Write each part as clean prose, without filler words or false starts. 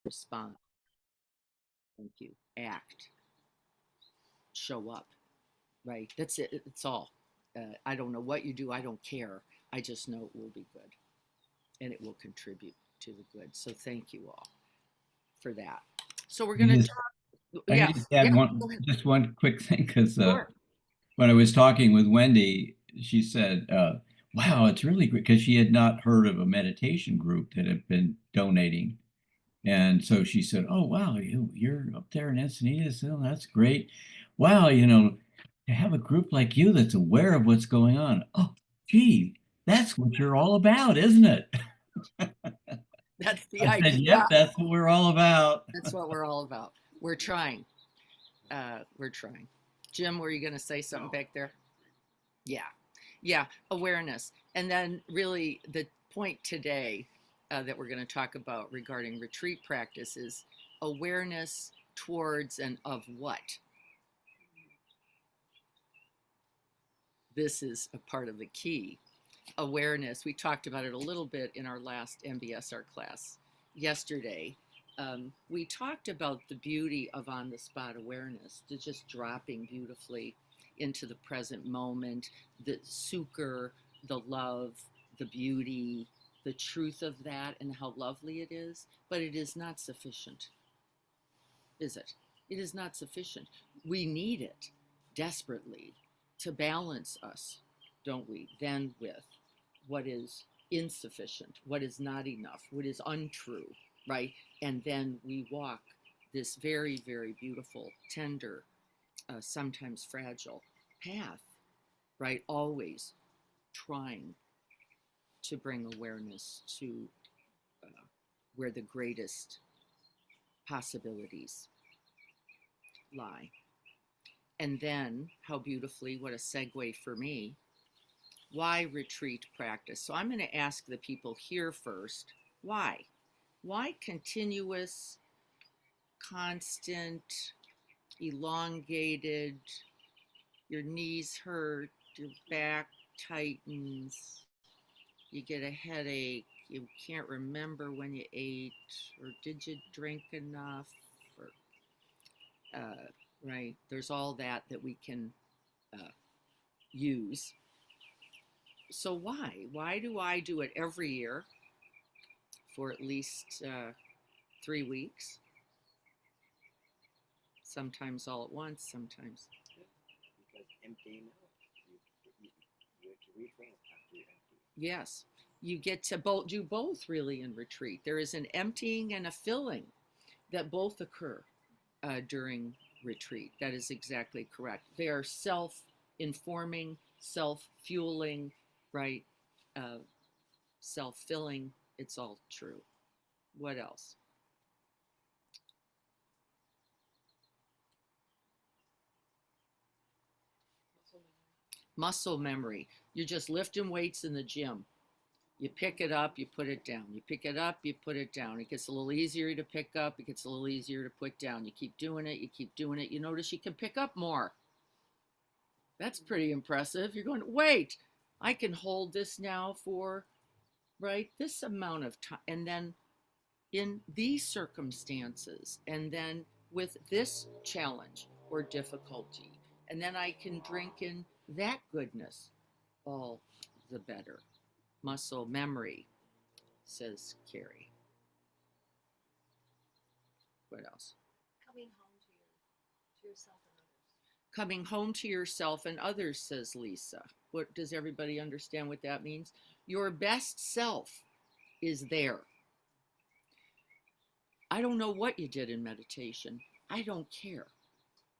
Respond. Thank you. Act. Show up. Right. That's it. It's all. I don't know what you do. I don't care. I just know it will be good and it will contribute to the good. So thank you all for that. So we're going to talk. I can Yes. just add Yeah. one, Go ahead. just one quick thing, because Sure. when I was talking with Wendy, she said, wow, it's really great, because she had not heard of a meditation group that had been donating. And so she said, oh, wow, you're up there in Encinitas. Oh, that's great. Wow, to have a group like you that's aware of what's going on. Oh, gee, that's what you're all about, isn't it? That's the I said, idea. yep, that's what we're all about. That's what we're all about. We're trying. We're trying. Jim, were you going to say something back there? Yeah. Yeah. Awareness. And then, really, the point today that we're going to talk about regarding retreat practice is awareness towards and of what? This is a part of the key. Awareness. We talked about it a little bit in our last MBSR class yesterday. We talked about the beauty of on the spot awareness, to just dropping beautifully into the present moment, the sukha, the love, the beauty, the truth of that, and how lovely it is. But it is not sufficient, is it? It is not sufficient. We need it desperately to balance us, don't we? Then with what is insufficient, what is not enough, what is untrue, right? And then we walk this very, very beautiful, tender, sometimes fragile path, right? Always trying to bring awareness to where the greatest possibilities lie. And then, how beautifully, what a segue for me, why retreat practice? So I'm going to ask the people here first, why? Why continuous, constant, elongated, your knees hurt, your back tightens, you get a headache, you can't remember when you ate, or did you drink enough, or, right? There's all that we can use. So why? Why do I do it every year for at least 3 weeks? Sometimes all at once, sometimes. Because emptying out, you have to reframe after you empty. Yes, you get to do both really in retreat. There is an emptying and a filling that both occur during retreat. That is exactly correct. They are self-informing, self-fueling, right? Uh, self-filling. It's all true. What else? Muscle memory. You're just lifting weights in the gym. You pick it up, you put it down. You pick it up, you put it down. It gets a little easier to pick up. It gets a little easier to put down. You keep doing it, you keep doing it. You notice you can pick up more. That's pretty impressive. You're going, wait, I can hold this now for, right, this amount of time. And then in these circumstances, and then with this challenge or difficulty, and then I can drink in that goodness, all the better. Muscle memory, says Carrie. What else? Coming home to yourself and others. Coming home to yourself and others, says Lisa. What does everybody understand what that means? Your best self is there. I don't know what you did in meditation. I don't care,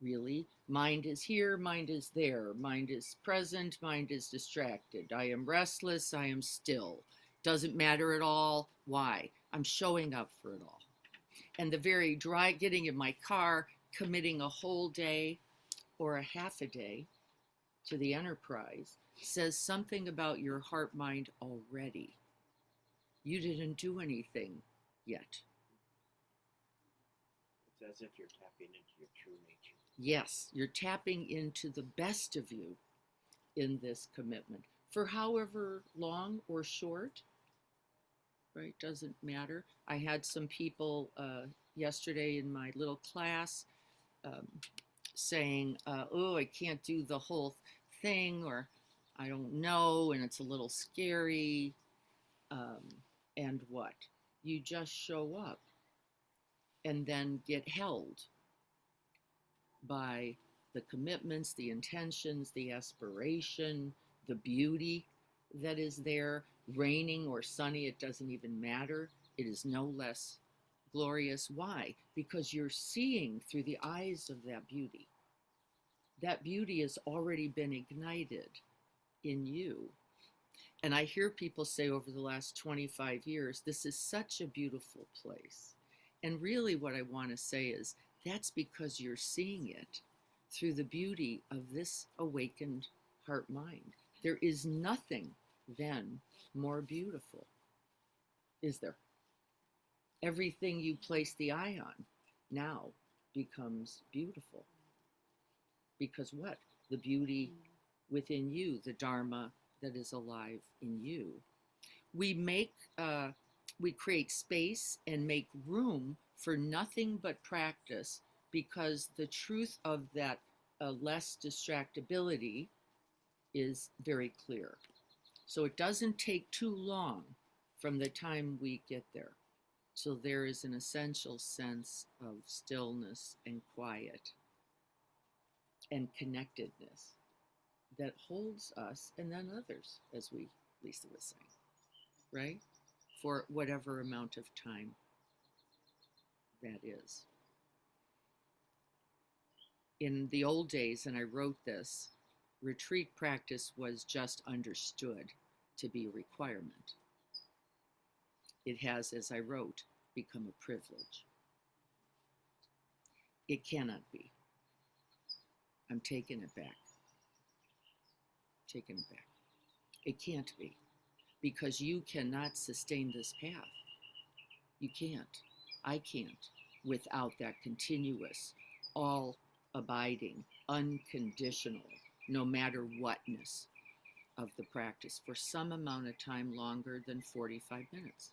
really. Mind is here, mind is there. Mind is present, mind is distracted. I am restless, I am still. Doesn't matter at all. Why? I'm showing up for it all. And the very dry getting in my car, committing a whole day or a half a day to the enterprise says something about your heart mind already. You didn't do anything yet. It's as if you're tapping into your true nature. Yes, you're tapping into the best of you in this commitment. for however long or short, right? Doesn't matter. I had some people yesterday in my little class um, saying, oh, I can't do the whole thing, or I don't know, and it's a little scary. Um, and what? You just show up and then get held by the commitments, the intentions, the aspiration, the beauty that is there, raining or sunny, it doesn't even matter. It is no less glorious. Why? Because you're seeing through the eyes of that beauty. That beauty has already been ignited in you. And I hear people say over the last 25 years, this is such a beautiful place. And really, what I want to say is that's because you're seeing it through the beauty of this awakened heart mind. There is nothing then more beautiful, is there? Everything you place the eye on now becomes beautiful. Because what? The beauty within you, the Dharma that is alive in you. We create space and make room for nothing but practice, because the truth of that less distractibility is very clear. So it doesn't take too long from the time we get there. So there is an essential sense of stillness and quiet and connectedness that holds us and then others, as Lisa was saying, right? For whatever amount of time that is. In the old days, and I wrote this, retreat practice was just understood to be a requirement. It has, as I wrote, become a privilege. It cannot be. I'm taking it back. Taking it back. It can't be, because you cannot sustain this path. You can't. I can't without that continuous, all abiding, unconditional, no matter whatness of the practice for some amount of time longer than 45 minutes.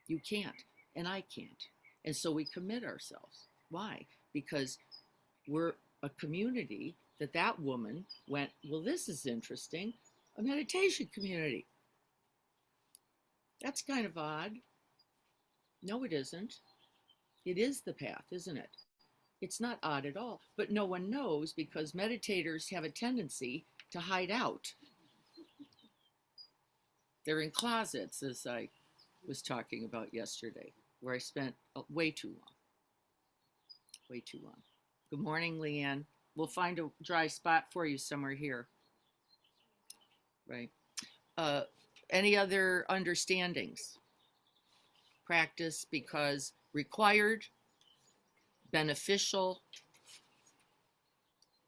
You can't, and I can't. And so we commit ourselves. Why? Because we're a community that woman went, well, this is interesting, a meditation community. That's kind of odd. No, it isn't. It is the path, isn't it? It's not odd at all, but no one knows, because meditators have a tendency to hide out. They're in closets, as I was talking about yesterday, where I spent way too long. Way too long. Good morning, Leanne. We'll find a dry spot for you somewhere here. Right. Any other understandings? Practice because required, beneficial.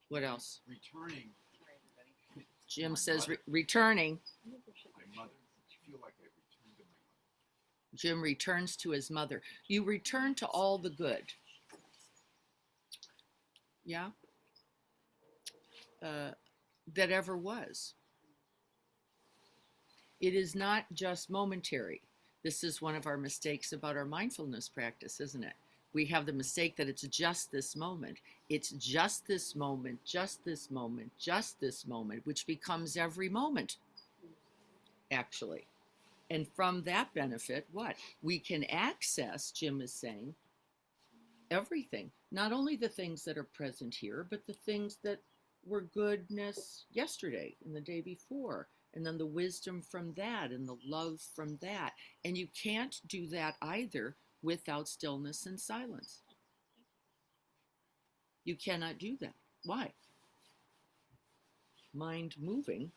What else? Returning. Jim says returning. My mother. I feel like I returned to my mother. Jim returns to his mother. You return to all the good. Yeah? That ever was. It is not just momentary. This is one of our mistakes about our mindfulness practice, isn't it? We have the mistake that it's just this moment. It's just this moment, just this moment, just this moment, which becomes every moment, actually. And from that benefit, what? We can access, Jim is saying, everything. Not only the things that are present here, but the things that were goodness yesterday and the day before. And then the wisdom from that and the love from that. And you can't do that either without stillness and silence. You cannot do that. Why? Mind moving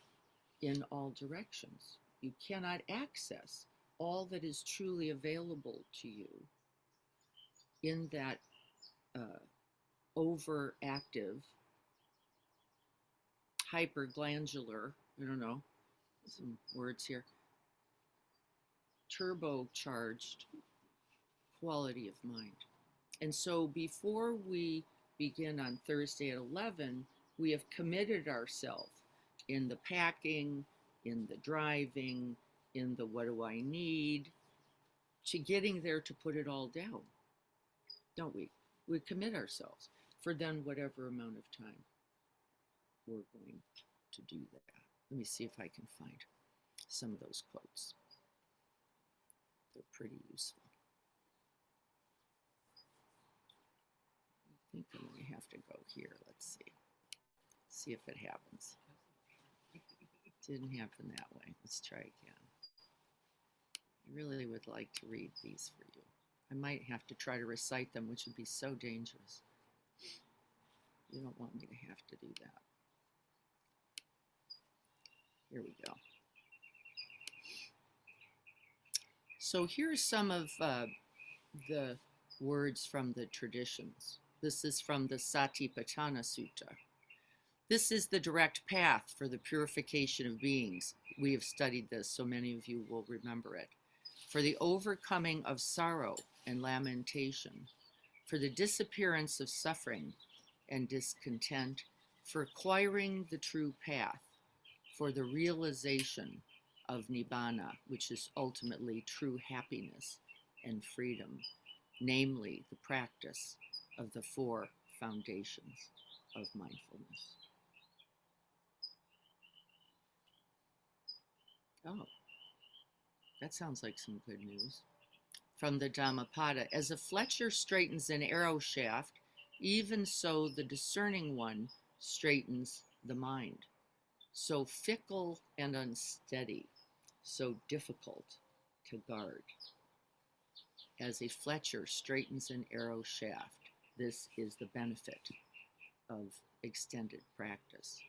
in all directions. You cannot access all that is truly available to you in that overactive, hyperglandular, I don't know, some words here, turbocharged quality of mind. And so before we begin on Thursday at 11, we have committed ourselves in the packing, in the driving, in the what do I need, to getting there to put it all down, don't we? We commit ourselves for then whatever amount of time we're going to do that. Let me see if I can find some of those quotes. They're pretty useful. I think I'm going to have to go here. Let's see if it happens. Didn't happen that way. Let's try again. I really would like to read these for you. I might have to try to recite them, which would be so dangerous. You don't want me to have to do that. Here we go. So here's some of the words from the traditions. This is from the Satipatthana Sutta. This is the direct path for the purification of beings. We have studied this, so many of you will remember it. For the overcoming of sorrow and lamentation, for the disappearance of suffering and discontent, for acquiring the true path, for the realization of Nibbana, which is ultimately true happiness and freedom, namely the practice of the 4 foundations of mindfulness. Oh, that sounds like some good news. From the Dhammapada, as a fletcher straightens an arrow shaft, even so the discerning one straightens the mind. So fickle and unsteady, so difficult to guard. As a fletcher straightens an arrow shaft, this is the benefit of extended practice.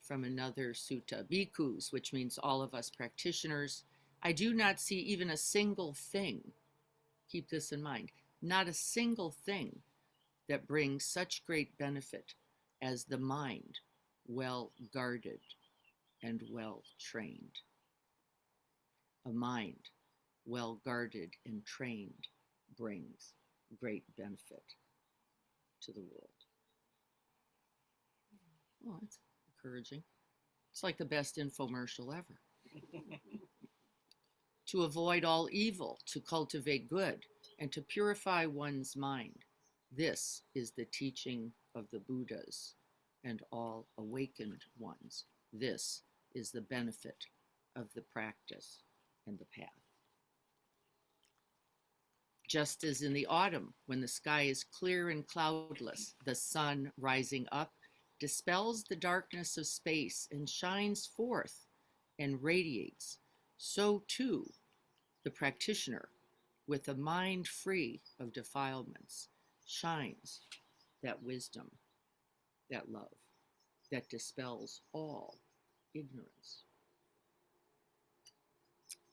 From another sutta, bhikkhus, which means all of us practitioners, I do not see even a single thing, keep this in mind, not a single thing that brings such great benefit as the mind well guarded and well trained. A mind well guarded and trained brings great benefit to the world. Oh, that's encouraging. It's like the best infomercial ever. To avoid all evil, to cultivate good, and to purify one's mind. This is the teaching of the Buddhas and all awakened ones. This is the benefit of the practice and the path. Just as in the autumn, when the sky is clear and cloudless, the sun rising up dispels the darkness of space and shines forth and radiates, so too the practitioner, with a mind free of defilements, shines that wisdom, that love, that dispels all ignorance.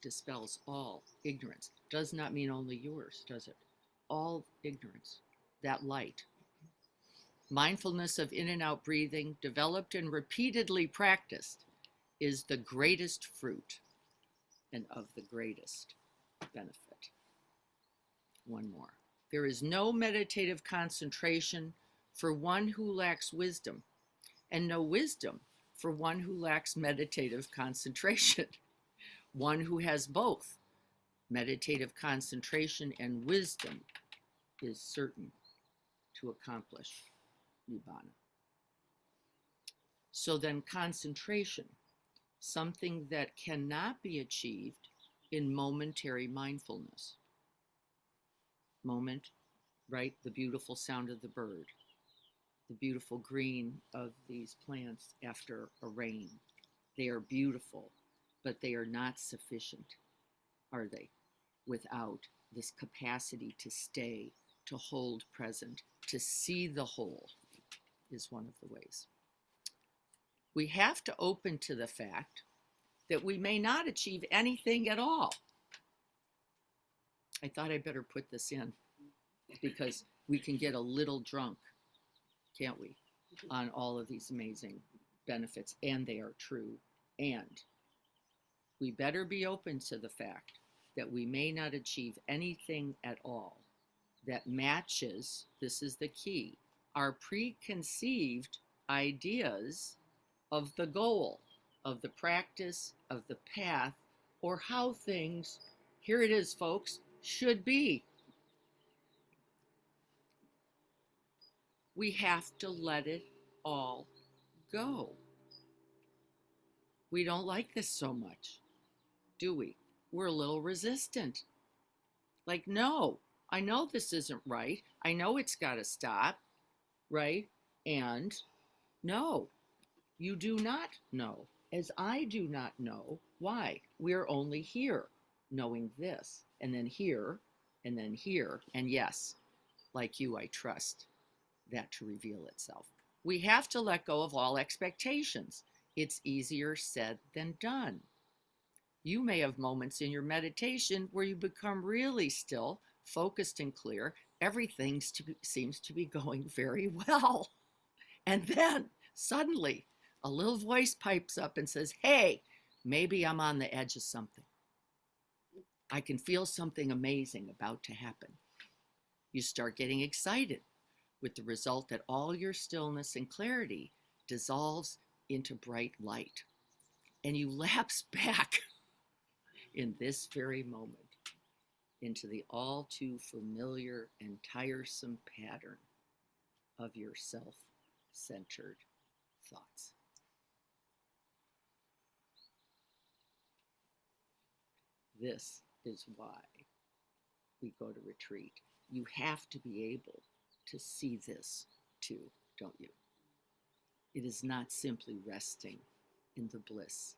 Dispels all ignorance. Does not mean only yours, does it? All ignorance, that light. Mindfulness of in and out breathing, developed and repeatedly practiced, is the greatest fruit and of the greatest benefit. One more. There is no meditative concentration for one who lacks wisdom, and no wisdom for one who lacks meditative concentration. One who has both meditative concentration and wisdom is certain to accomplish Nibbana. So then concentration, something that cannot be achieved in momentary mindfulness. Moment, right? The beautiful sound of the bird, the beautiful green of these plants after a rain. They are beautiful, but they are not sufficient, are they? Without this capacity to stay, to hold present, to see the whole is one of the ways. We have to open to the fact that we may not achieve anything at all. I thought I'd better put this in because we can get a little drunk, can't we, on all of these amazing benefits, and they are true. And we better be open to the fact that we may not achieve anything at all that matches, this is the key, our preconceived ideas of the goal, of the practice, of the path, or how things, here it is, folks, should be. We have to let it all go. We don't like this so much, do we? We're a little resistant. Like, no, I know this isn't right. I know it's got to stop, right? And no, you do not know, as I do not know why. We're only here knowing this, and then here, and then here. And yes, like you, I trust that to reveal itself. We have to let go of all expectations. It's easier said than done. You may have moments in your meditation where you become really still, focused, and clear. Everything seems to be going very well. And then suddenly a little voice pipes up and says, hey, maybe I'm on the edge of something. I can feel something amazing about to happen. You start getting excited, with the result that all your stillness and clarity dissolves into bright light. And you lapse back in this very moment into the all too familiar and tiresome pattern of your self-centered thoughts. This is why we go to retreat. You have to be able to see this too, don't you? It is not simply resting in the bliss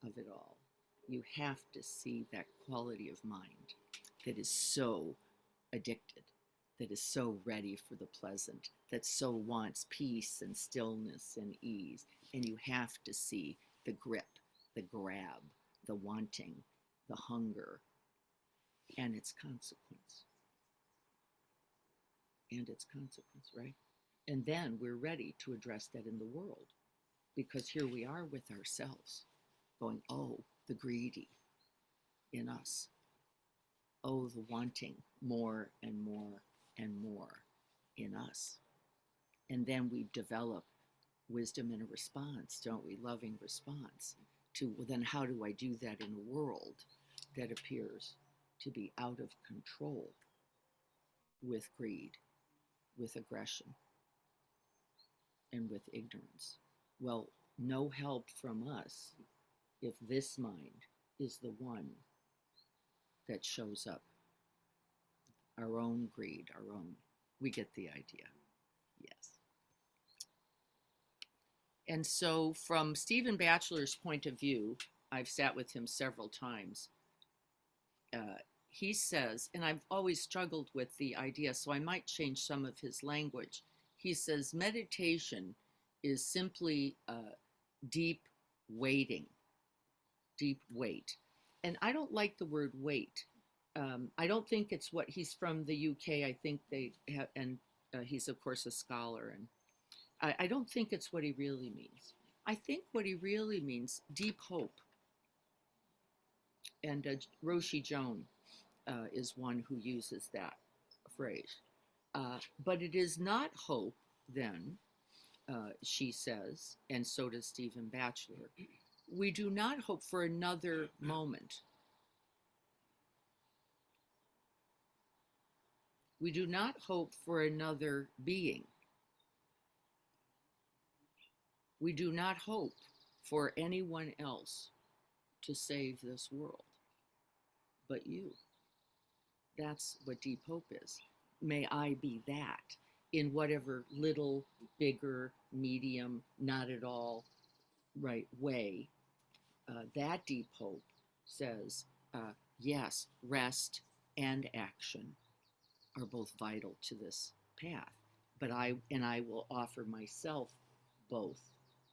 of it all. You have to see that quality of mind that is so addicted, that is so ready for the pleasant, that so wants peace and stillness and ease. And you have to see the grip, the grab, the wanting, the hunger, and its consequence. And its consequence, right? And then we're ready to address that in the world, because here we are with ourselves going, oh, the greedy in us. Oh, the wanting more and more and more in us. And then we develop wisdom in a response, don't we? Loving response to, well, then how do I do that in a world that appears to be out of control with greed, with aggression, and with ignorance? Well, no help from us if this mind is the one that shows up. Our own greed, our own. We get the idea. Yes. And so from Stephen Batchelor's point of view, I've sat with him several times. He says, and I've always struggled with the idea, so I might change some of his language. He says meditation is simply deep waiting, deep wait. And I don't like the word wait. I don't think it's what, he's from the UK. I think they have, and he's of course a scholar, and I don't think it's what he really means. I think what he really means, deep hope. And Roshi Joan is one who uses that phrase. But it is not hope, then, she says, and so does Stephen Batchelor. We do not hope for another moment. We do not hope for another being. We do not hope for anyone else to save this world but you. That's what deep hope is. May I be that in whatever little, bigger, medium, not at all right way. That deep hope says, yes, rest and action are both vital to this path. But I will offer myself both.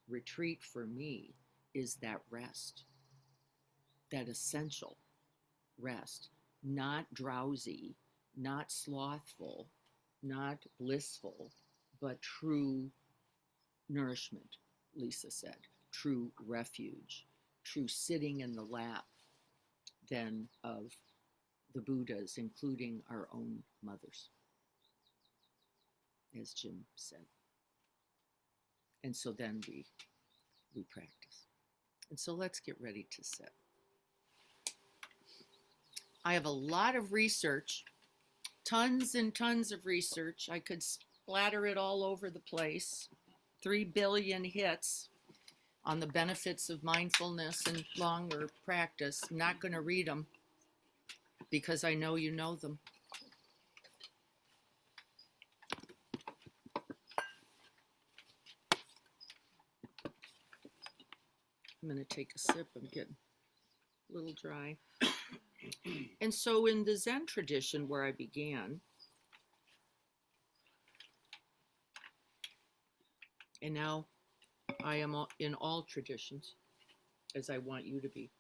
Retreat for me is that rest, that essential rest, not drowsy, not slothful, not blissful, but true nourishment, Lisa said, true refuge, true sitting in the lap then of the Buddhas, including our own mothers, as Jim said. And so then we we practice. And so let's get ready to sit. I have a lot of research, tons and tons of research. I could splatter it all over the place. 3 billion hits on the benefits of mindfulness and longer practice. I'm not going to read them because I know you know them. I'm going to take a sip. I'm getting a little dry. And so in the Zen tradition where I began, and now I am in all traditions, as I want you to be,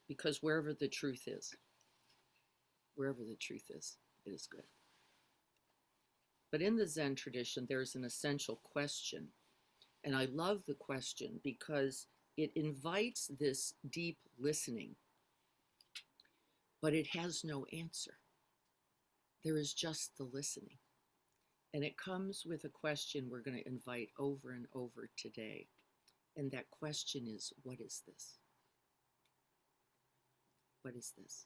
because wherever the truth is, it is good. But in the Zen tradition, there's an essential question. And I love the question because it invites this deep listening, but it has no answer. There is just the listening. And it comes with a question we're going to invite over and over today. And that question is, what is this? What is this?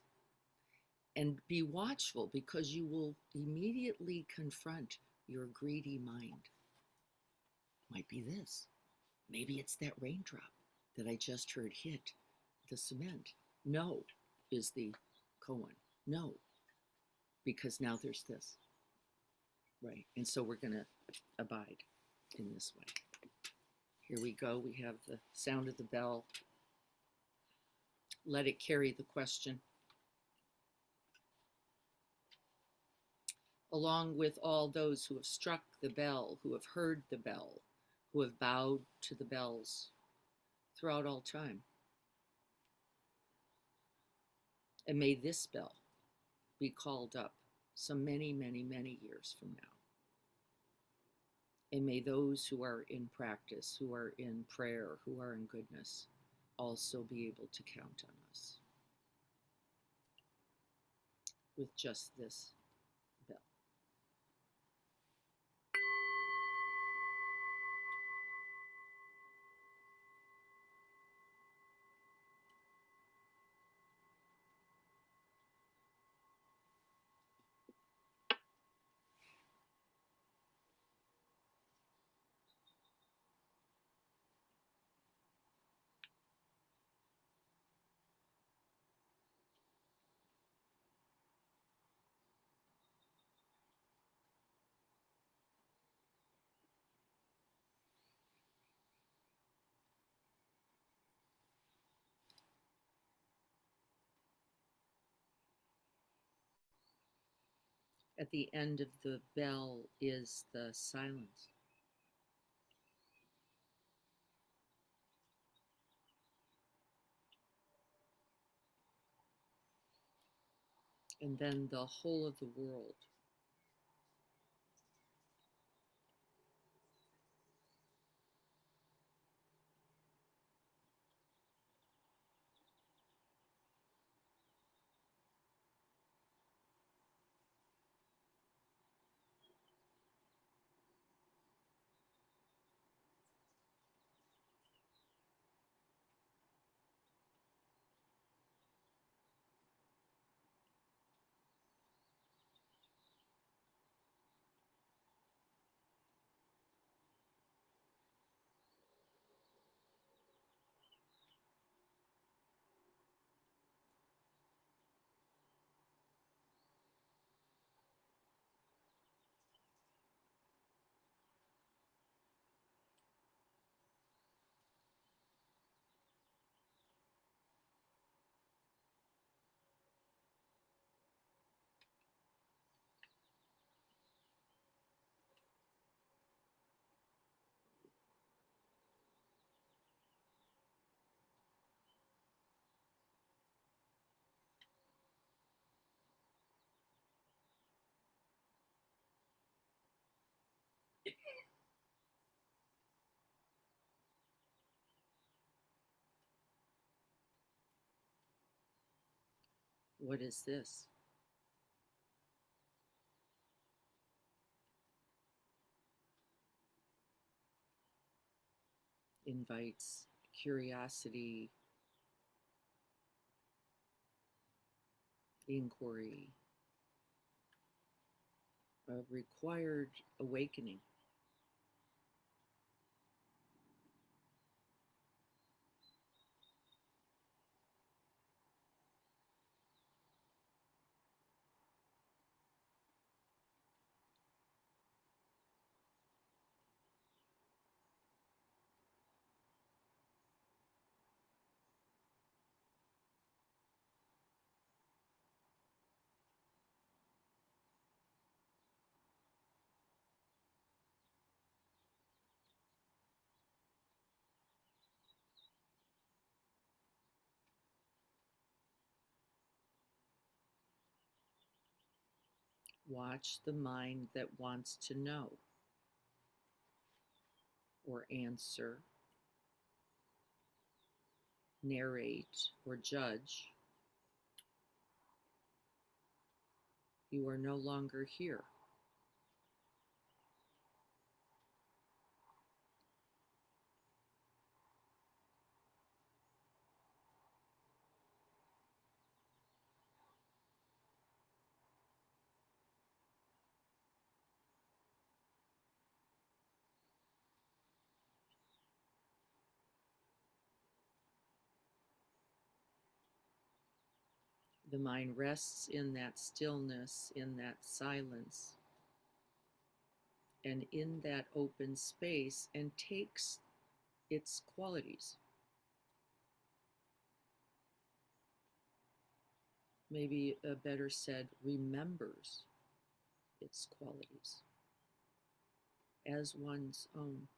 And be watchful because you will immediately confront your greedy mind. Might be this. Maybe it's that raindrop that I just heard hit the cement. No is the koan. No, because now there's this. Right. And so we're going to abide in this way. Here we go. We have the sound of the bell. Let it carry the question. Along with all those who have struck the bell, who have heard the bell, who have bowed to the bells throughout all time. And may this bell be called up some many, many, many years from now. And may those who are in practice, who are in prayer, who are in goodness, also be able to count on us with just this bell. At the end of the bell is the silence. And then the whole of the world. What is this? invites curiosity, inquiry, a required awakening. Watch the mind that wants to know or answer, narrate, or judge. You are no longer here. The mind rests in that stillness, in that silence, and in that open space and takes its qualities. Maybe better said, remembers its qualities as one's own.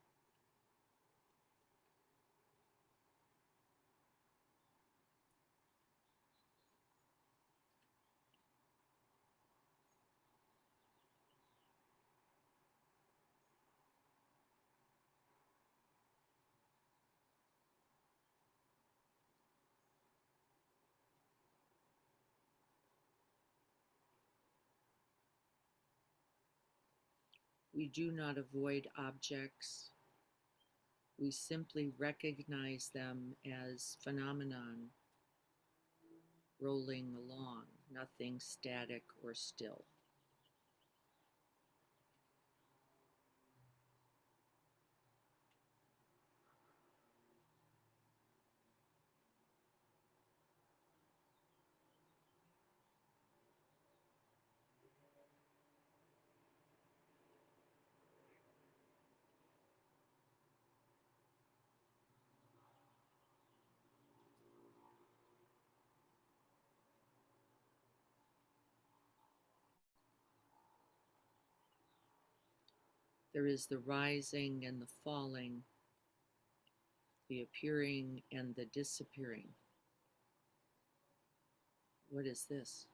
We do not avoid objects. We simply recognize them as phenomenon rolling along, nothing static or still. There is the rising and the falling, the appearing and the disappearing. What is this?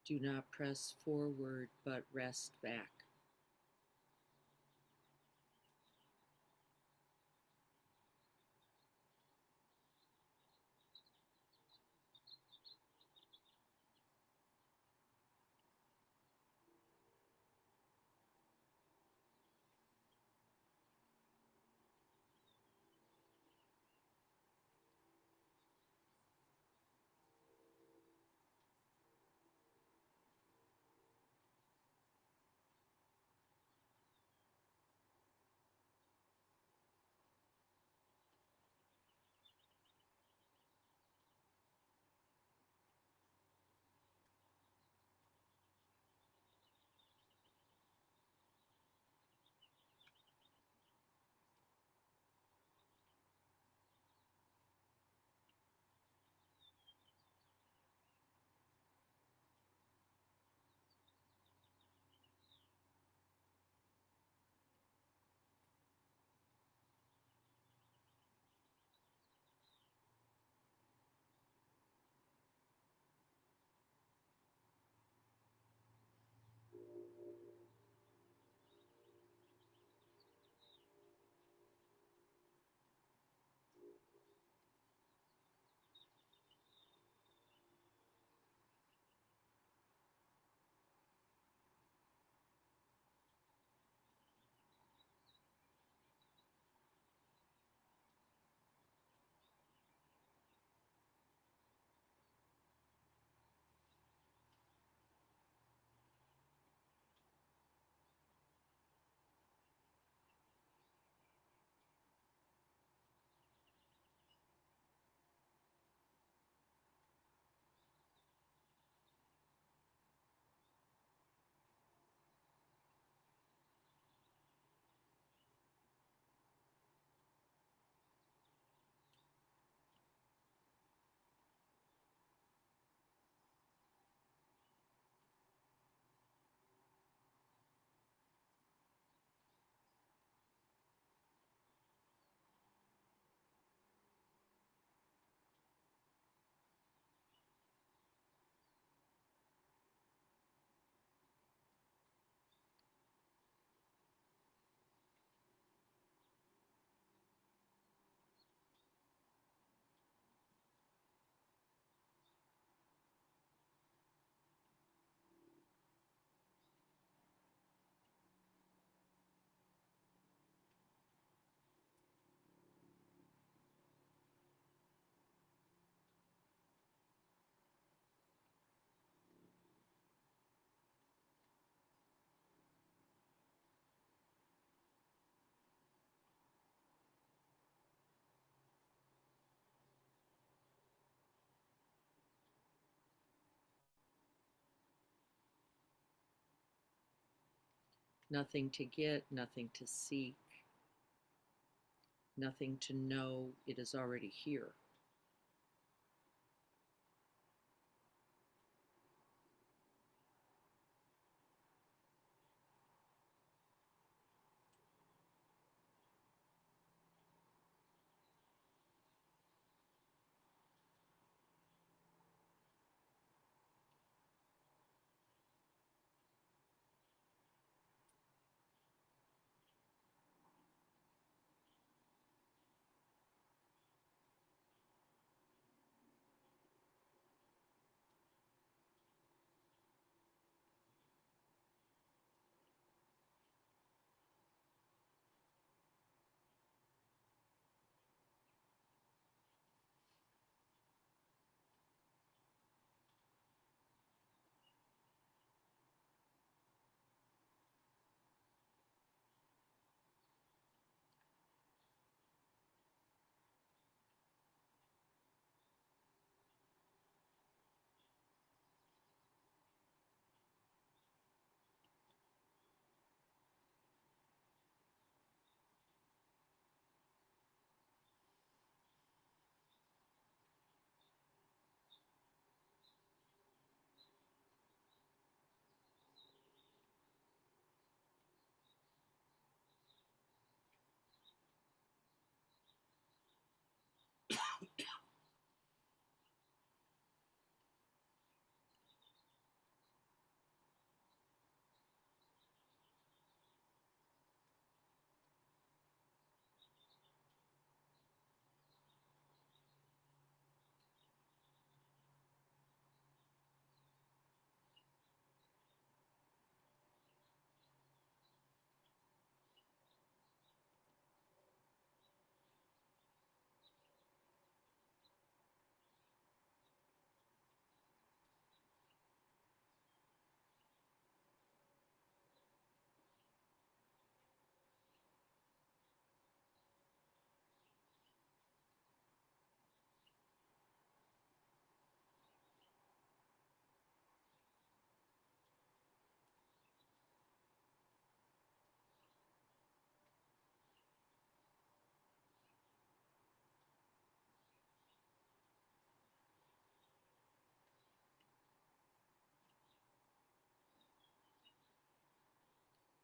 Do not press forward, but rest back. Nothing to get, nothing to seek, nothing to know it is already here.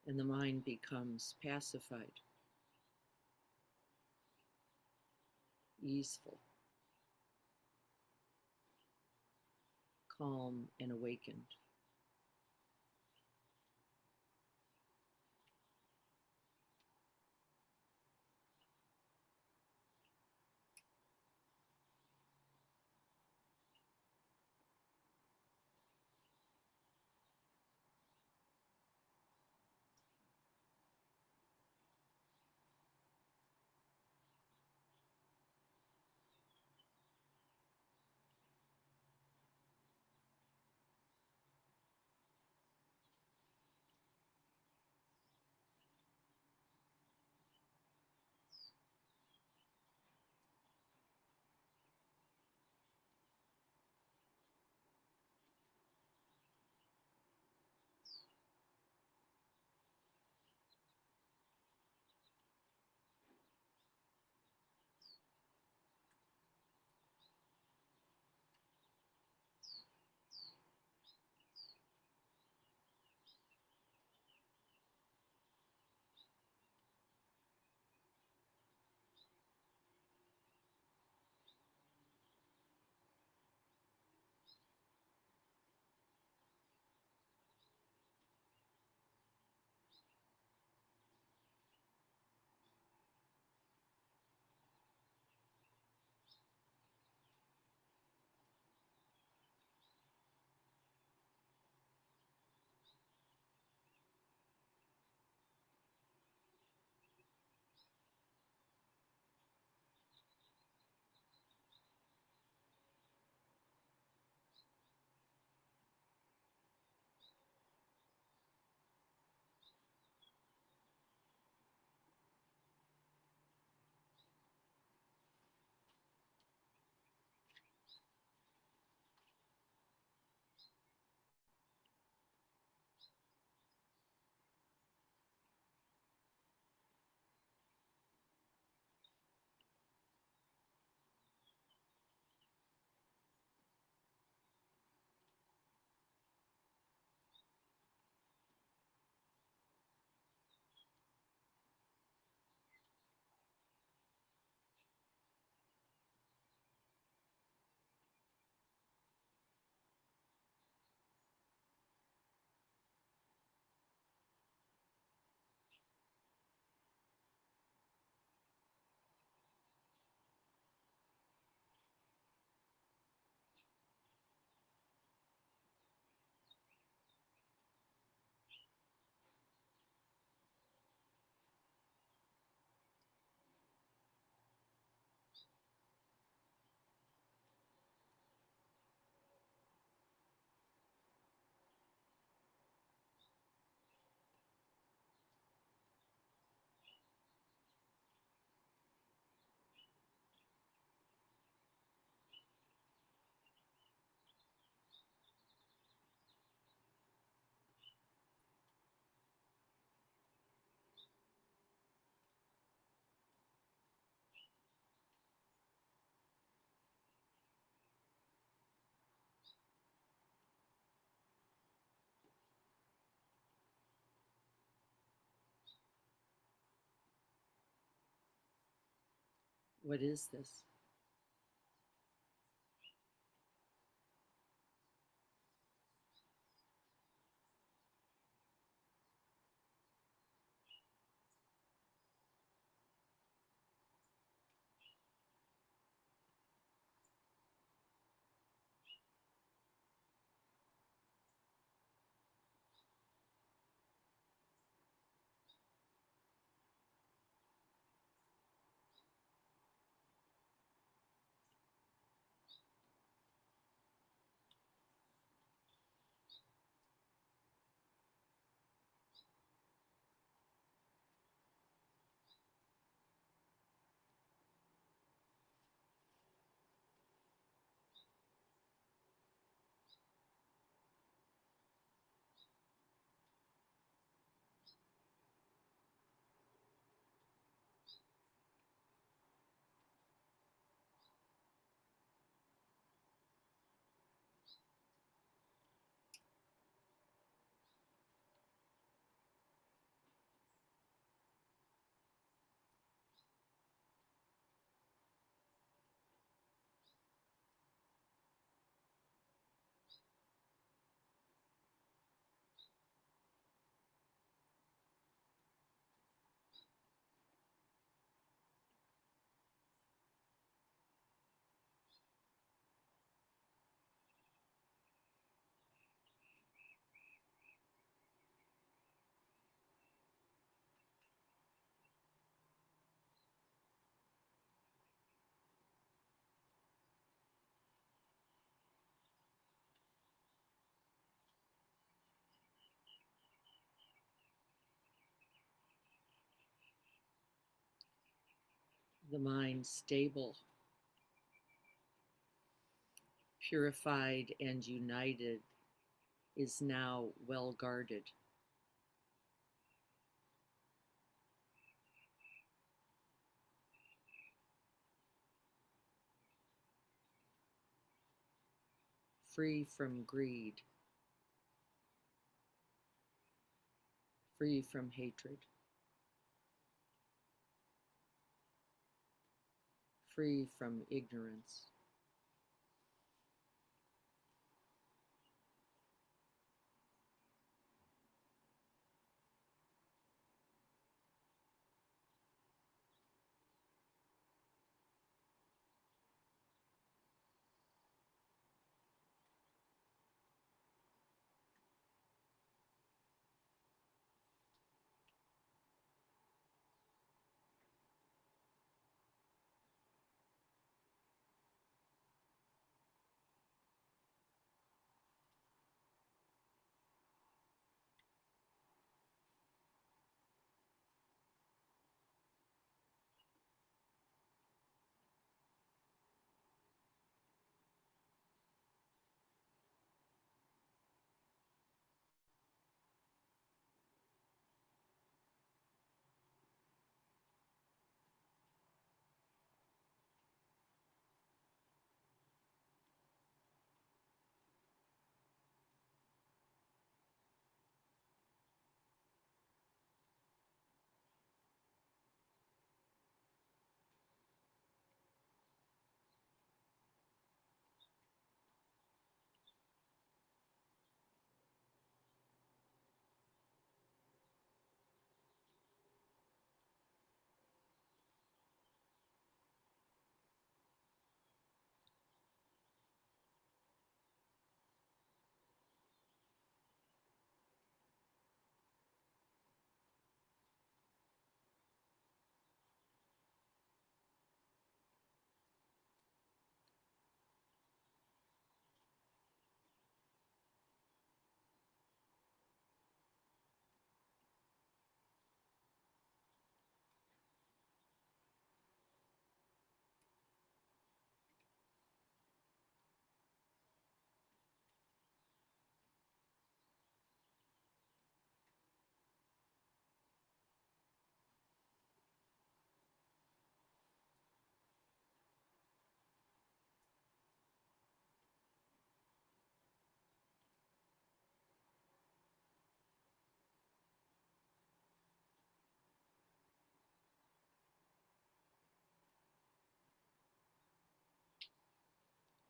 And the mind becomes pacified, easeful, calm, and awakened. What is this? The mind stable, purified, and united is now well guarded. Free from greed, free from hatred, free from ignorance.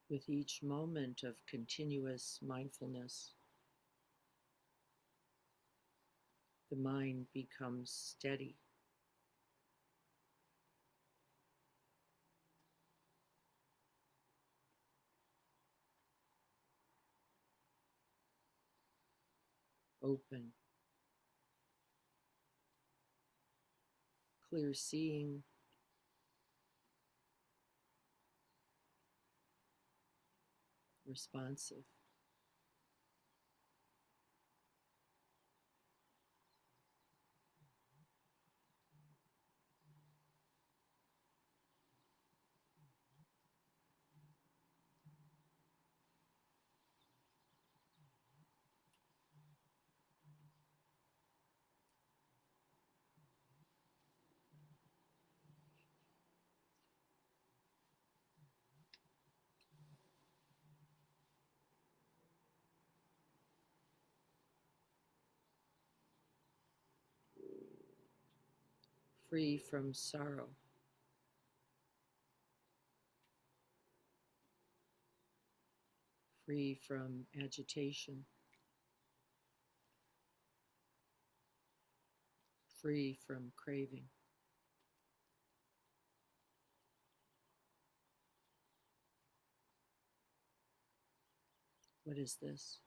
With each moment of continuous mindfulness, the mind becomes steady, open, clear seeing, responsive. Free from sorrow, free from agitation, free from craving. What is this?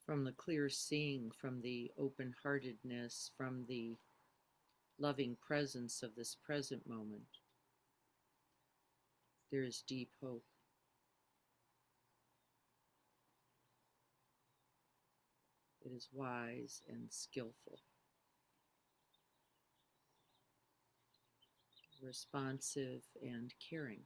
From the clear seeing, from the open heartedness, from the loving presence of this present moment, there is deep hope. It is wise and skillful, responsive and caring.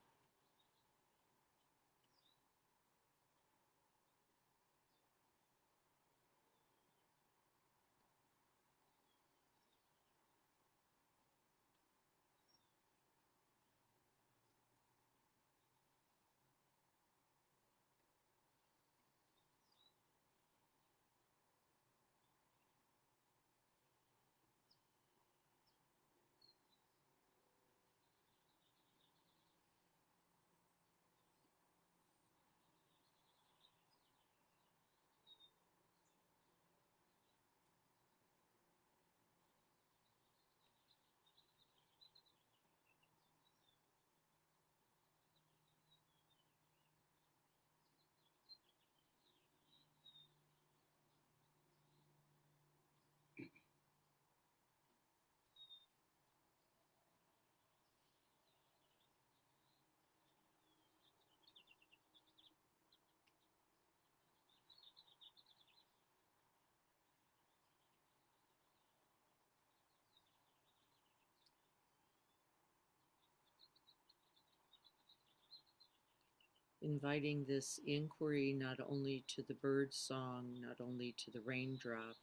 inviting this inquiry not only to the bird song, not only to the raindrop,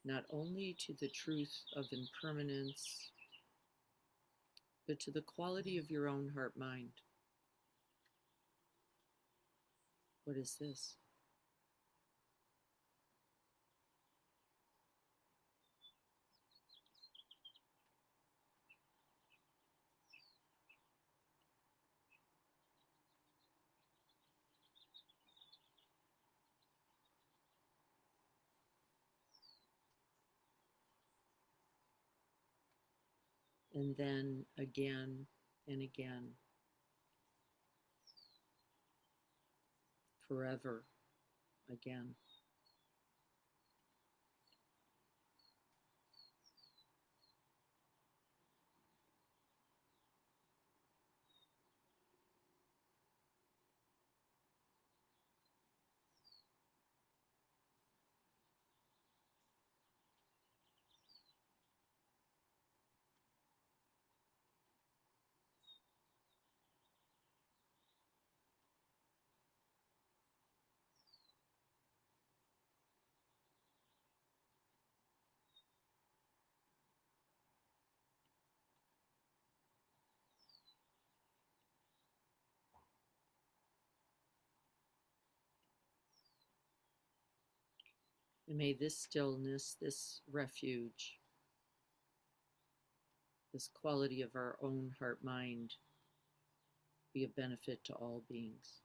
not only to the truth of impermanence, but to the quality of your own heart mind. What is this? And then again and again, forever again. And may this stillness, this refuge, this quality of our own heart mind be a benefit to all beings.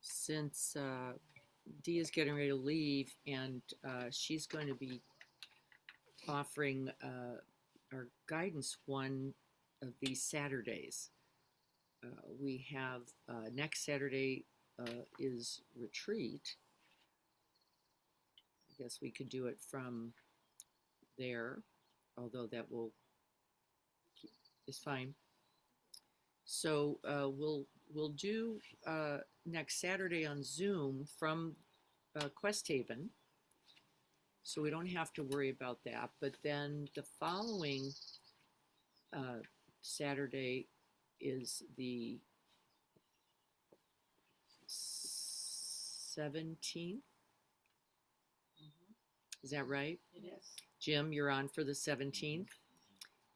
Since Dee is getting ready to leave, and she's going to be offering our guidance one of these Saturdays. We have next Saturday is retreat. I guess we could do it from there, although that is fine. So we'll do next Saturday on Zoom from Quest Haven, so we don't have to worry about that. But then the following Saturday is the 17th. Is that right? It is. Jim, you're on for the 17th.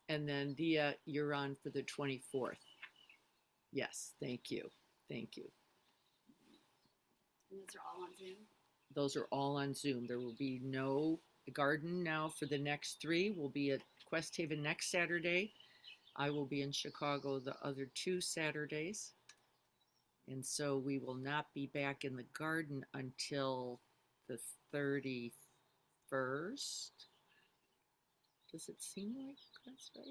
And then Dia, you're on for the 24th. Yes, thank you. Thank you. And those are all on Zoom? Those are all on Zoom. There will be no garden now for the next three. We'll be at Quest Haven next Saturday. I will be in Chicago the other two Saturdays. And so we will not be back in the garden until the 31st. Does it seem like that's right?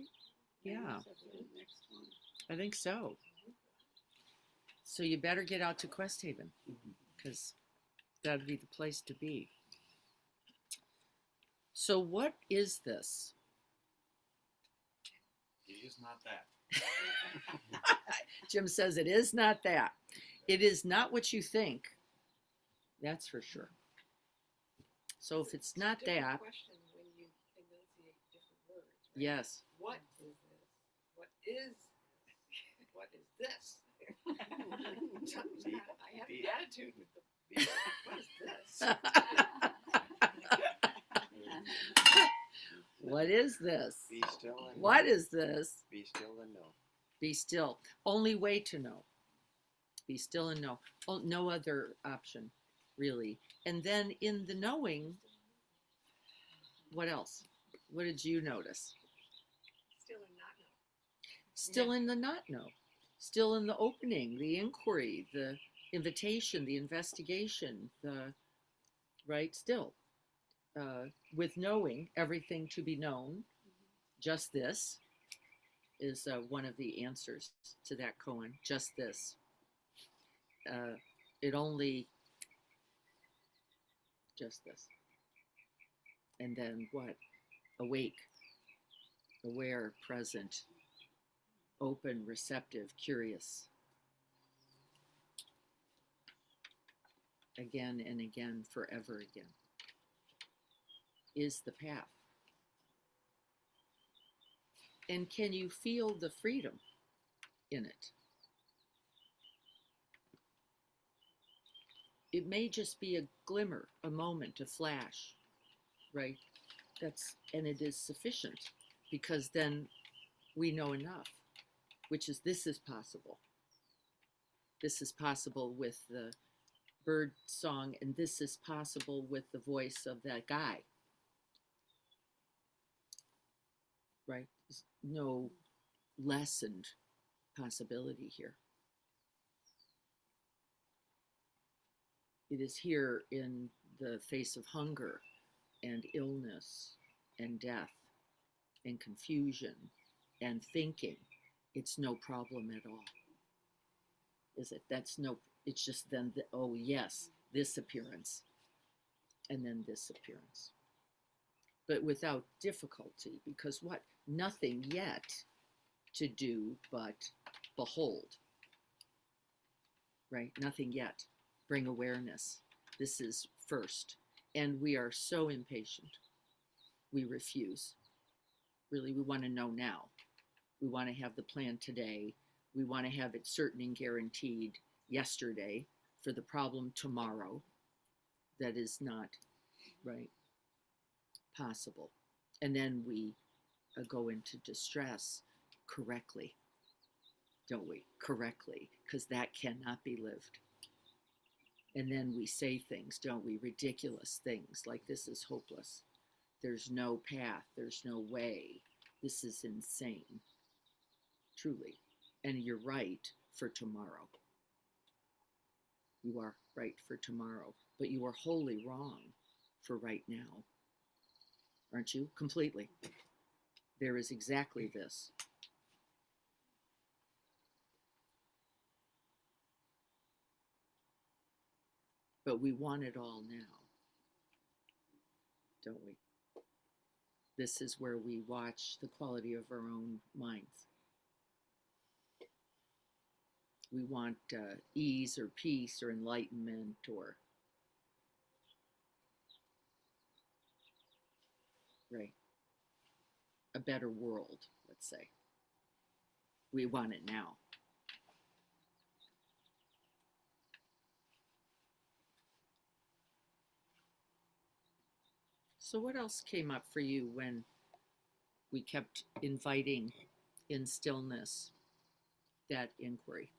Yeah, Next one. I think so. So you better get out to Quest Haven because that'd be the place to be. So what is this? It is not that. Jim says it is not that. It is not what you think. That's for sure. So if it's not that, Question when you enunciate different words. Right? yes. What is this? What is this? I have an attitude with the. What is this? What is this? Be still and What know. is this? Be still and know. Be still. Only way to know. Be still and know. Oh, no other option, really. And then in the knowing, what else? What did you notice? Still and not know. Still in the not know. Still in the opening, the inquiry, the invitation, the investigation, the right still. With knowing everything to be known, just this is one of the answers to that koan. Just this. It only just this. And then what? Awake, aware, present, open, receptive, curious. Again and again, forever again. Is the path. And can you feel the freedom in it? It may just be a glimmer, a moment, a flash, right? And it is sufficient because then we know enough, which is this is possible. This is possible with the bird song, and this is possible with the voice of that guy. Right? There's no lessened possibility here. It is here in the face of hunger and illness and death and confusion and thinking. It's no problem at all. Is it? It's just then, oh yes, this appearance and then this appearance. But without difficulty, because what? Nothing yet to do but behold. Right? Nothing yet. Bring awareness. This is first. And we are so impatient. We refuse. Really, we want to know now. We want to have the plan today. We want to have it certain and guaranteed yesterday for the problem tomorrow. That is not, right, possible. And then we go into distress correctly, don't we? Correctly, because that cannot be lived. And then we say things, don't we? Ridiculous things like this is hopeless. There's no path. There's no way. This is insane. Truly. And you're right for tomorrow. You are right for tomorrow. But you are wholly wrong for right now. Aren't you? Completely. There is exactly this. But we want it all now. Don't we? This is where we watch the quality of our own minds. We want ease or peace or enlightenment or, right, a better world, let's say. We want it now. So what else came up for you when we kept inviting in stillness that inquiry?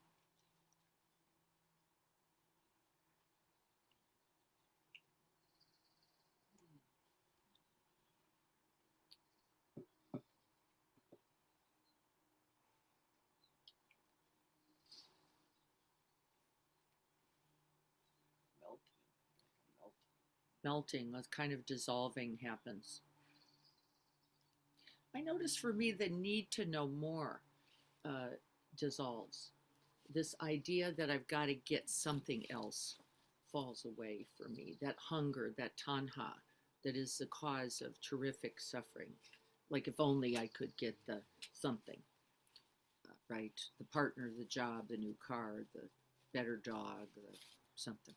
melting, a kind of dissolving happens. I notice for me the need to know more dissolves. This idea that I've got to get something else falls away for me. That hunger, that tanha, that is the cause of terrific suffering. Like if only I could get the something, right? The partner, the job, the new car, the better dog, the something.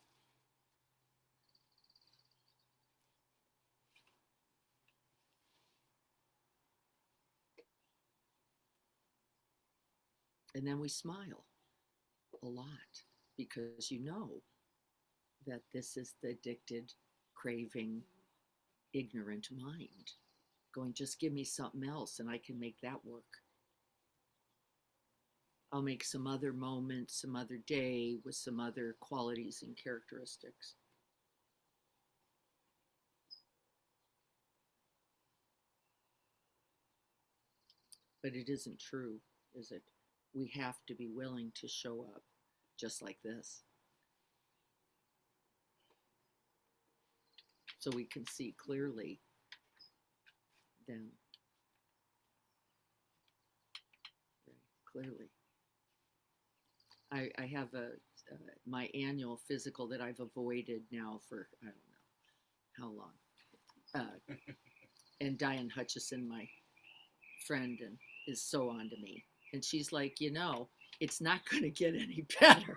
And then we smile a lot because you know that this is the addicted, craving, ignorant mind going, just give me something else and I can make that work. I'll make some other moment, some other day with some other qualities and characteristics. But it isn't true, is it? We have to be willing to show up just like this. So we can see clearly then. Very clearly. I have my annual physical that I've avoided now for, I don't know how long. And Diane Hutchison, my friend, and is so on to me. And she's like, you know, it's not going to get any better.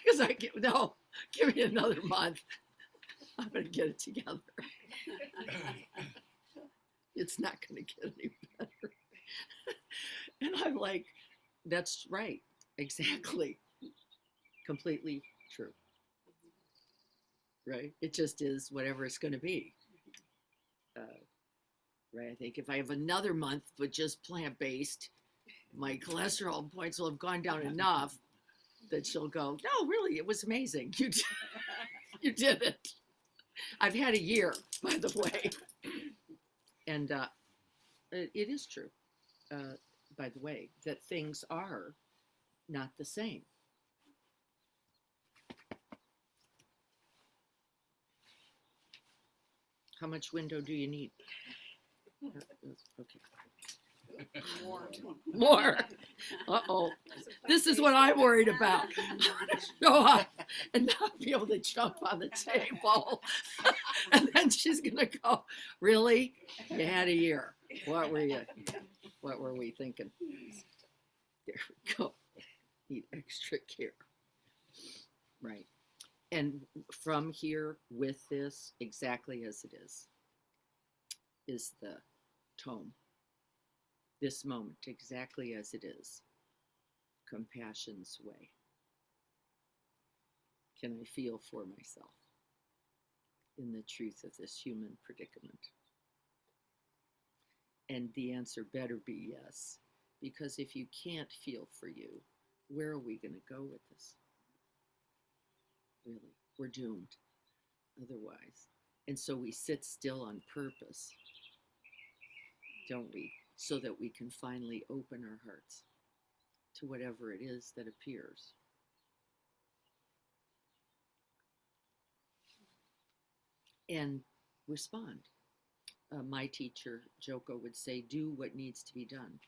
Because give me another month. I'm going to get it together. It's not going to get any better. And I'm like, that's right. Exactly. Completely true. Right? It just is whatever it's going to be. Right? I think if I have another month with just plant-based, my cholesterol points will have gone down enough that she'll go, no, really, it was amazing. You did it. I've had a year, by the way. And it is true, by the way, that things are not the same. How much window do you need? Okay. More. Uh-oh. This is what I'm worried about. I want to show up and not be able to jump on the table. And then she's going to go, really? You had a year. What were we thinking? There we go. Need extra care. Right. And from here with this, exactly as it is the tome. This moment, exactly as it is, compassion's way. Can I feel for myself in the truth of this human predicament? And the answer better be yes, because if you can't feel for you, where are we going to go with this? Really, we're doomed otherwise. And so we sit still on purpose, don't we? So that we can finally open our hearts to whatever it is that appears. And respond. My teacher, Joko, would say, do what needs to be done.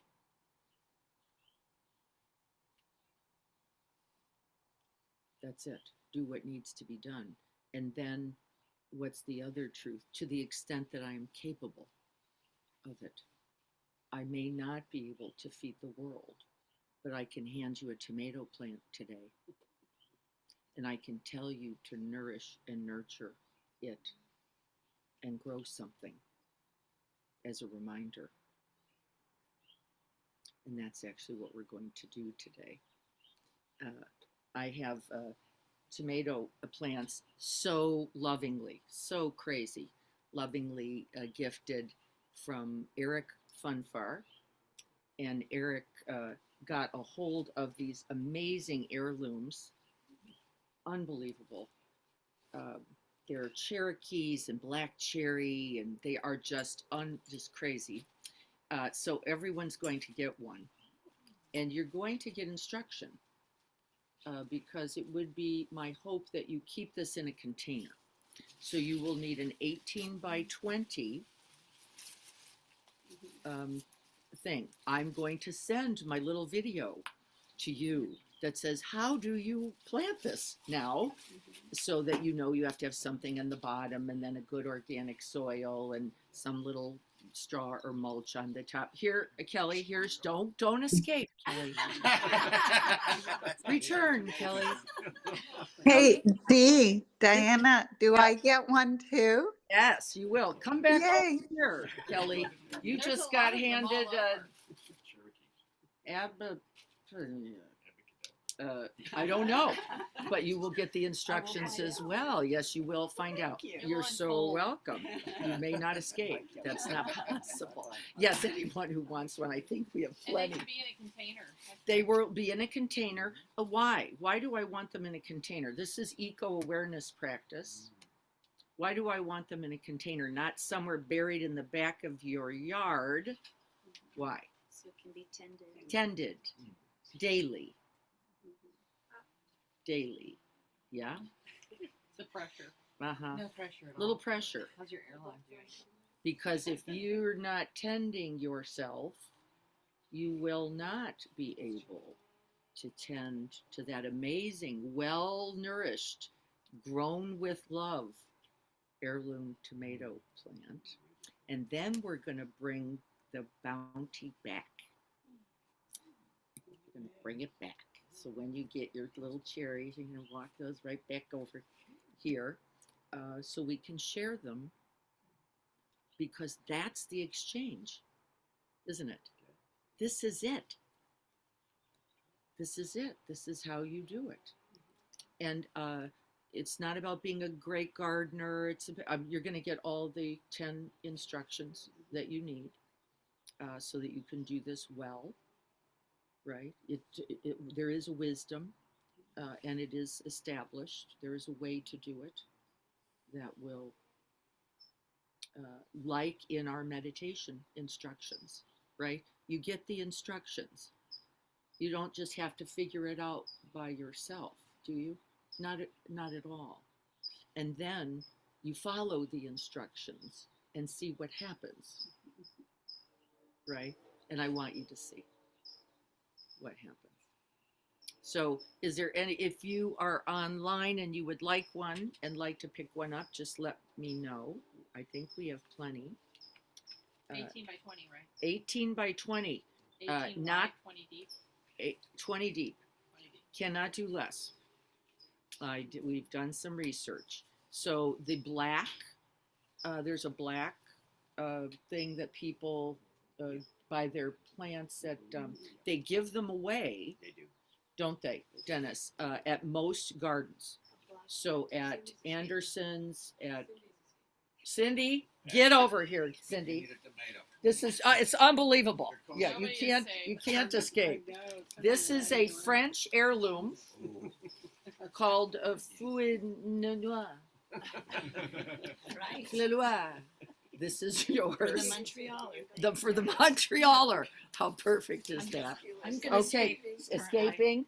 That's it. Do what needs to be done. And then what's the other truth? To the extent that I am capable of it. I may not be able to feed the world, but I can hand you a tomato plant today. And I can tell you to nourish and nurture it and grow something as a reminder. And that's actually what we're going to do today. I have tomato plants so lovingly, so crazy, lovingly gifted from Eric Funfar. And Eric got a hold of these amazing heirlooms, unbelievable. They're Cherokees and black cherry, and they are just crazy. So everyone's going to get one, and you're going to get instruction. because it would be my hope that you keep this in a container. So you will need an 18 by 20 thing. I'm going to send my little video to you that says, how do you plant this now? So that you know you have to have something in the bottom and then a good organic soil and some little straw or mulch on the top. Here, Kelly, here's, don't escape, Kelly. Return, Kelly. Hey, Dee, Diana, do I get one too? Yes, you will. Come back Yay. over here, Kelly. You There's just a got lot of them all handed over. I don't know, but you will get the instructions find as out. well. Yes, you will find out. you. You're It'll so unfold. welcome. You may not escape. That's not possible. Yes, anyone who wants one, I think we have And they plenty. can be in a container. They will be in a container. Why? Why do I want them in a container? This is eco-awareness practice. Why do I want them in a container, not somewhere buried in the back of your yard? Why? So it can be tended. Tended daily. Daily. Yeah? The pressure. Uh-huh. No pressure at all. Little pressure. How's your airline doing? Because if you're not tending yourself, you will not be able to tend to that amazing, well-nourished, grown with love heirloom tomato plant. And then we're going to bring the bounty back. We're going to bring it back. So when you get your little cherries, you're going to walk those right back over here so we can share them, because that's the exchange, isn't it? This is it. This is it. This is how you do it. And it's not about being a great gardener. It's you're going to get all the 10 instructions that you need so that you can do this well, right? There is a wisdom and it is established. There is a way to do it that will, like in our meditation instructions, right? You get the instructions. You don't just have to figure it out by yourself, do you? Not at all. And then you follow the instructions and see what happens, right? And I want you to see what happens. So is there any, if you are online and you would like one and like to pick one up, just let me know. I think we have plenty. 18 by 20, right? 18 by 20, 18 not- wide, 20 deep. 20 deep. 20 deep. Cannot do less. We've done some research. So the black, there's a black thing that people buy their plants at, they give them away, They do. don't they, Dennis, at most gardens. So at Anderson's, at Cindy, get over here, Cindy. Need a tomato. This is, it's unbelievable. Yeah, Nobody you is safe. can't escape. This is a French heirloom Ooh. called Fouinois. Right. Leloir. This is For the yours. Montrealer. For the Montrealer. How perfect is that? I'm gonna Okay, escape. escaping.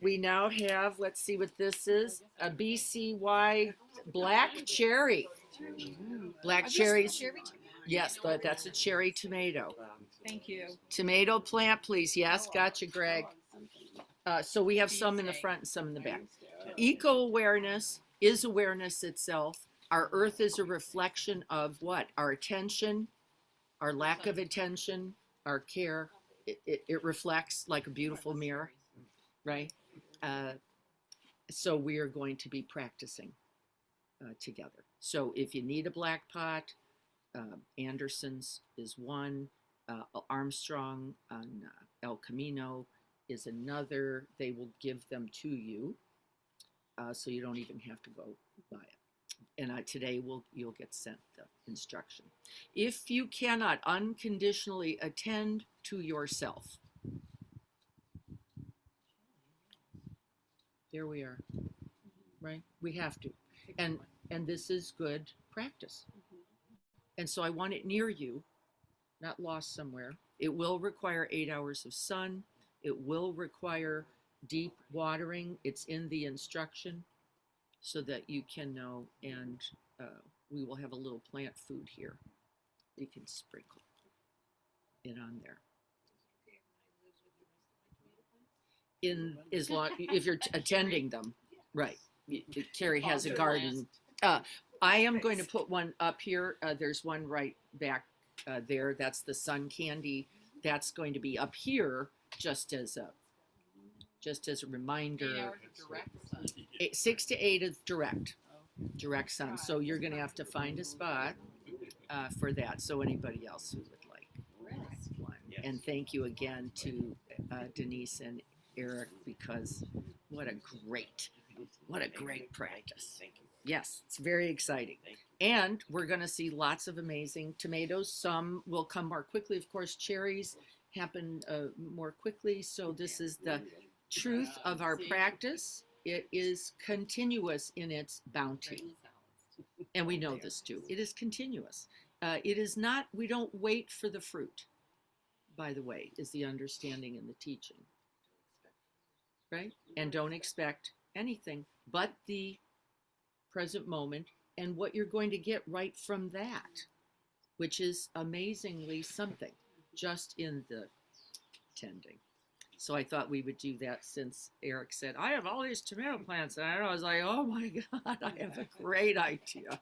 We now have, let's see what this is, a BCY black cherry. Black cherries. Yes, but that's a cherry tomato. Thank you. Tomato plant, please. Yes, gotcha, Greg. So we have some in the front and some in the back. Eco-awareness is awareness itself. Our earth is a reflection of what? Our attention, our lack of attention, our care. It reflects like a beautiful mirror, right? So we are going to be practicing together. So if you need a black pot, Anderson's is one, Armstrong on El Camino is another. They will give them to you, so you don't even have to go buy it. And today you'll get sent the instruction. If you cannot unconditionally attend to yourself, there we are, right? We have to, and this is good practice. And so I want it near you, not lost somewhere. It will require 8 hours of sun. It will require deep watering. It's in the instruction so that you can know. And we will have a little plant food here. You can sprinkle it on there. In as long if you're attending them, right? Carrie has a garden. I am going to put one up here. There's one right back there. That's the sun candy. That's going to be up here just as a reminder. 6 to 8 is direct sun. So you're going to have to find a spot for that. So anybody else who would like one. And thank you again to Denise and Eric, because what a great practice. Thank you. Yes, it's very exciting. Thank you. And we're going to see lots of amazing tomatoes. Some will come more quickly. Of course, cherries happen more quickly. So this is the truth of our practice. It is continuous in its bounty. And we know this too. It is continuous. It is not, we don't wait for the fruit, by the way, is the understanding in the teaching. Right? And don't expect anything but the present moment and what you're going to get right from that, which is amazingly something just in the tending. So I thought we would do that since Eric said, I have all these tomato plants. And I was like, oh my God, I have a great idea.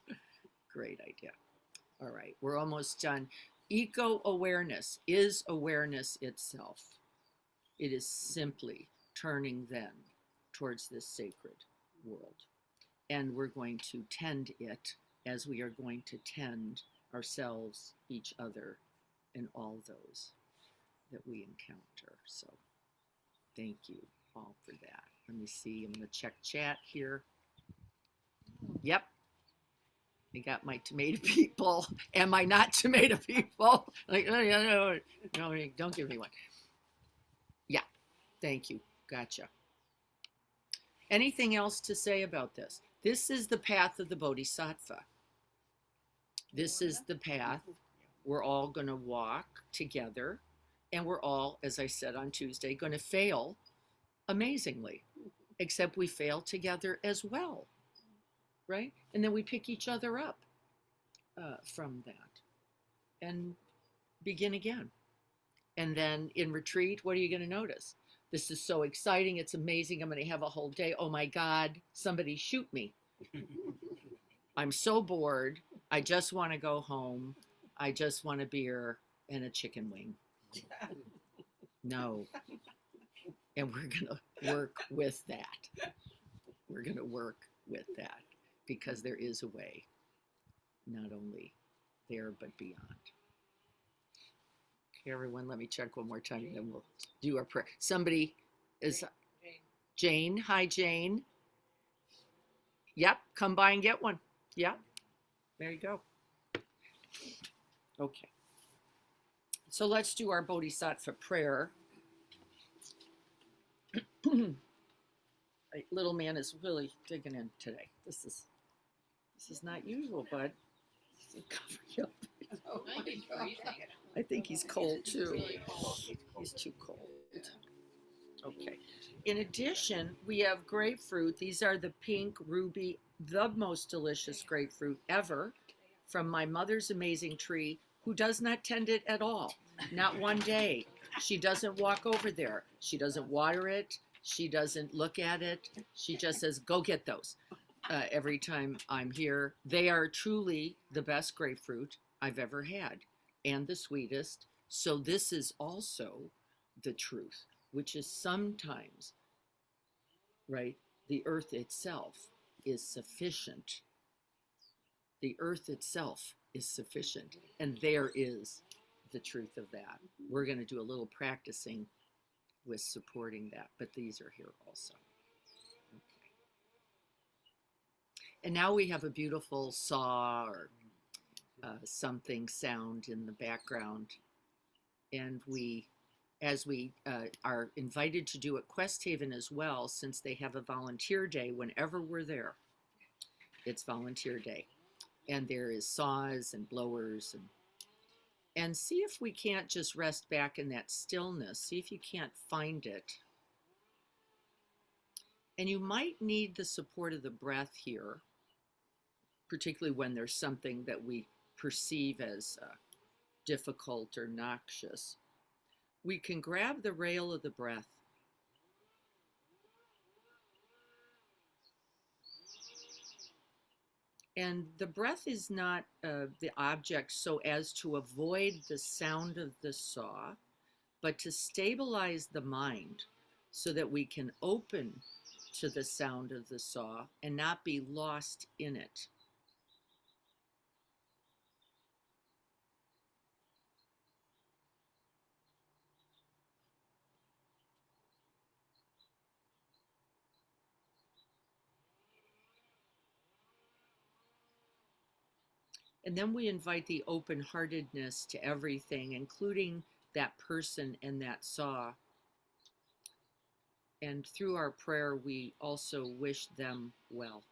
Great idea. All right, we're almost done. Eco-awareness is awareness itself. It is simply turning then towards this sacred world. And we're going to tend it as we are going to tend ourselves, each other, and all those that we encounter. So thank you all for that. Let me see, I'm going to check chat here. Yep. I got my tomato people. Am I not tomato people? Like, no, don't give me one. Yeah, thank you. Gotcha. Anything else to say about this? This is the path of the Bodhisattva. This is the path we're all going to walk together, and we're all, as I said on Tuesday, going to fail amazingly, except we fail together as well, right? And then we pick each other up from that and begin again. And then in retreat, what are you going to notice? This is so exciting. It's amazing. I'm going to have a whole day. Oh my God, somebody shoot me. I'm so bored. I just want to go home. I just want a beer and a chicken wing. No. And we're going to work with that. We're going to work with that because there is a way, not only there, but beyond. Okay, everyone, let me check one more time and then we'll do our prayer. Somebody is Jane. Hi, Jane. Yep, come by and get one. Yep, there you go. Okay. So let's do our Bodhisattva prayer. Little man is really digging in today. This is not usual, bud. Cover you up. Oh my God. I think he's cold too. He's too cold. Okay. In addition, we have grapefruit. These are the pink ruby, the most delicious grapefruit ever from my mother's amazing tree, who does not tend it at all. Not one day. She doesn't walk over there. She doesn't water it. She doesn't look at it. She just says, go get those. Every time I'm here. They are truly the best grapefruit I've ever had and the sweetest. So this is also the truth, which is sometimes, right, the earth itself is sufficient. The earth itself is sufficient. And there is the truth of that. We're going to do a little practicing with supporting that, but these are here also. Okay. And now we have a beautiful saw or something sound in the background. And we, as we are invited to do at Quest Haven as well, since they have a volunteer day whenever we're there, it's volunteer day. And there is saws and blowers and see if we can't just rest back in that stillness. See if you can't find it And you might need the support of the breath here, particularly when there's something that we perceive as difficult or noxious. We can grab the rail of the breath and the breath is not the object so as to avoid the sound of the saw, but to stabilize the mind so that we can open to the sound of the saw and not be lost in it. And then we invite the open-heartedness to everything, including that person and that saw. And through our prayer, we also wish them well.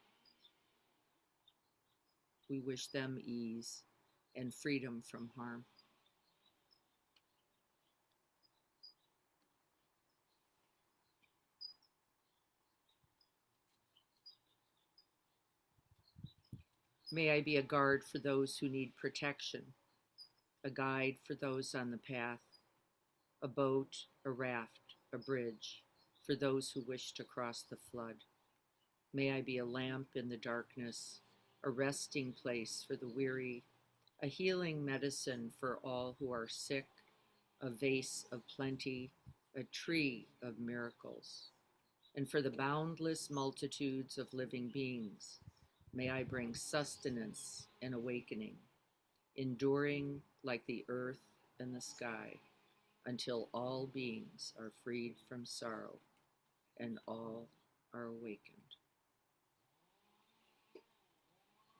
We wish them ease and freedom from harm. May I be a guard for those who need protection, a guide for those on the path, a boat, a raft, a bridge for those who wish to cross the flood. May I be a lamp in the darkness, a resting place for the weary, a healing medicine for all who are sick, a vase of plenty, a tree of miracles. And for the boundless multitudes of living beings, may I bring sustenance and awakening, enduring like the earth and the sky, until all beings are freed from sorrow and all are awakened.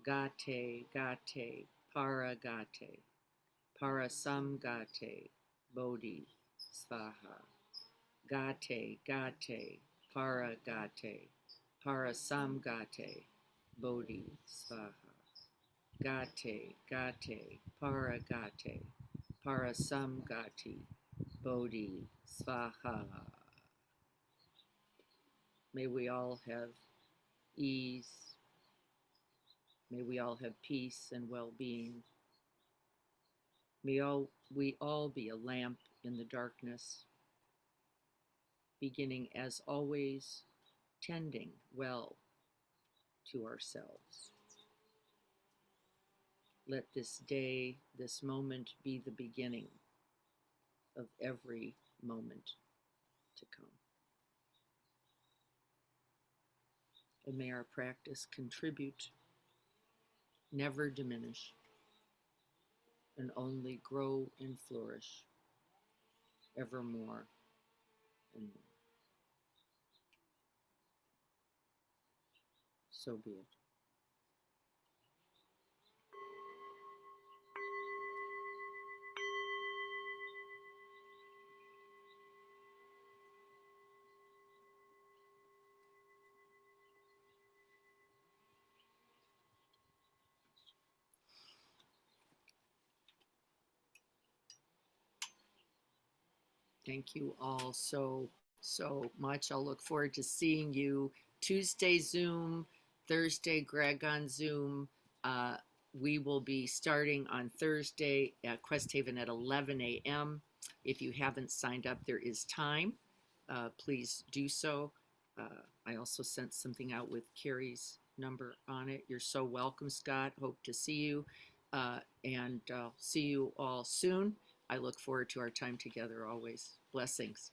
Gate, gate, para gate, para samgate, bodhi, svaha. Gate, gate, para samgate, bodhi, svaha. Gate, gate, para samgati, bodhi, svaha. May we all have ease. May we all have peace and well-being. May we all be a lamp in the darkness, beginning as always, tending well to ourselves. Let this day, this moment be the beginning of every moment to come. And may our practice contribute, never diminish, and only grow and flourish ever more and more. So be it. Thank you all so much. I'll look forward to seeing you Tuesday Zoom, Thursday Greg on Zoom. We will be starting on Thursday at Quest Haven at 11 a.m. If you haven't signed up, there is time. Please do so. I also sent something out with Carrie's number on it. You're so welcome, Scott. Hope to see you and see you all soon. I look forward to our time together always. Blessings.